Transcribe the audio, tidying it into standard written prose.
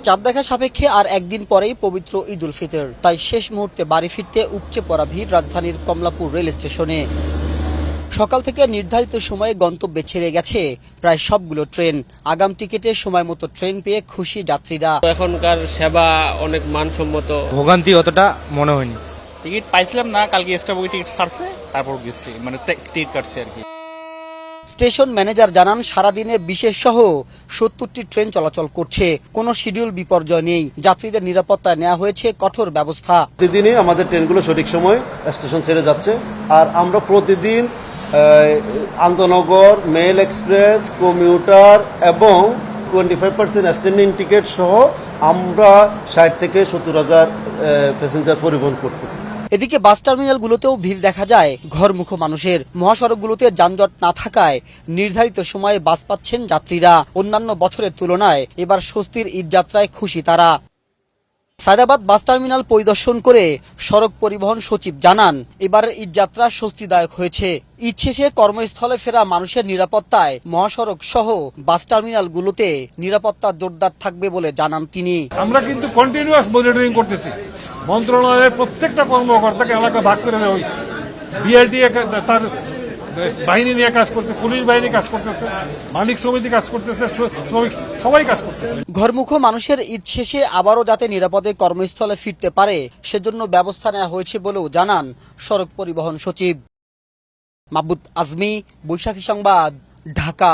চাঁদ দেখা সাপেক্ষে আর একদিন পরেই পবিত্র ঈদ উল ফিতর, তাই শেষ মুহূর্তে বাড়ি ফিরতে উপচে পড়া ভিড় রাজধানীর কমলাপুর রেল স্টেশনে। সকাল থেকে নির্ধারিত সময়ে গন্তব্যে ছেড়ে গেছে প্রায় সবগুলো ট্রেন। আগাম টিকিটে সময় মতো ট্রেন পেয়ে খুশি যাত্রীরা। এখনকার সেবা অনেক মানসম্মত, ভোগান্তি অতটা মনে হয়নি। টিকিট পাইছিলাম না, কালকে এক্সট্রা বই টিকিট ছাড়ছে, তারপর গেছি, মানে টিকিট কাটছে আর কি। স্টেশন ম্যানেজার জানান, সারাদিনে বিশেষ সহ ৭০টি ট্রেন চলাচল করছে, কোনো শিডিউল বিপর্যয় নেই। যাত্রীদের নিরাপত্তায় নেওয়া হয়েছে কঠোর ব্যবস্থা। প্রতিদিনই আমাদের ট্রেনগুলো সঠিক সময় স্টেশন ছেড়ে যাচ্ছে, আর আমরা প্রতিদিন আন্তনগর, মেল এক্সপ্রেস, কমিউটার এবং 25% স্ট্যান্ডিং টিকিট সহ আমরা ৬০ থেকে ৭০,০০০ প্যাসেঞ্জার পরিবহন করতেছি। এদিকে বাস টার্মিনালগুলোতেও ভিড় দেখা যায় ঘরমুখো মানুষের। মহাসড়কগুলোতে যানজট না থাকায় নির্ধারিত সময়ে বাস পাচ্ছেন যাত্রীরা। অন্যান্য বছরের তুলনায় এবার স্বস্তির ঈদ যাত্রায় খুশি তারা। সায়দাবাদ বাস টার্মিনাল পরিদর্শন করে সড়ক পরিবহন সচিব জানান, এবারের ঈদ যাত্রা স্বস্তিদায়ক হয়েছে। ঈদ শেষে কর্মস্থলে ফেরা মানুষের নিরাপত্তায় মহাসড়ক সহ বাস টার্মিনালগুলোতে নিরাপত্তা জোরদার থাকবে বলে জানান তিনি। আমরা কিন্তু কন্টিনিউয়াস মনিটরিং করতেছি। মন্ত্রণালয়ের প্রত্যেকটা কর্মকর্তাকে এলাকা ভাগ করে দেওয়া হয়েছে। বিআরটি তার বাহিনী নিয়ে কাজ করতে, পুলিশ বাহিনী কাজ করতেছে, মালিক সমিতি কাজ করতেছে, শ্রমিক সবাই কাজ করতেছে। ঘরমুখো মানুষের ঈদ শেষে আবারও যাতে নিরাপদে কর্মস্থলে ফিরতে পারে সেজন্য ব্যবস্থা নেওয়া হয়েছে বলেও জানান সড়ক পরিবহন সচিব। মাহবুব আজমি, বৈশাখী সংবাদ, ঢাকা।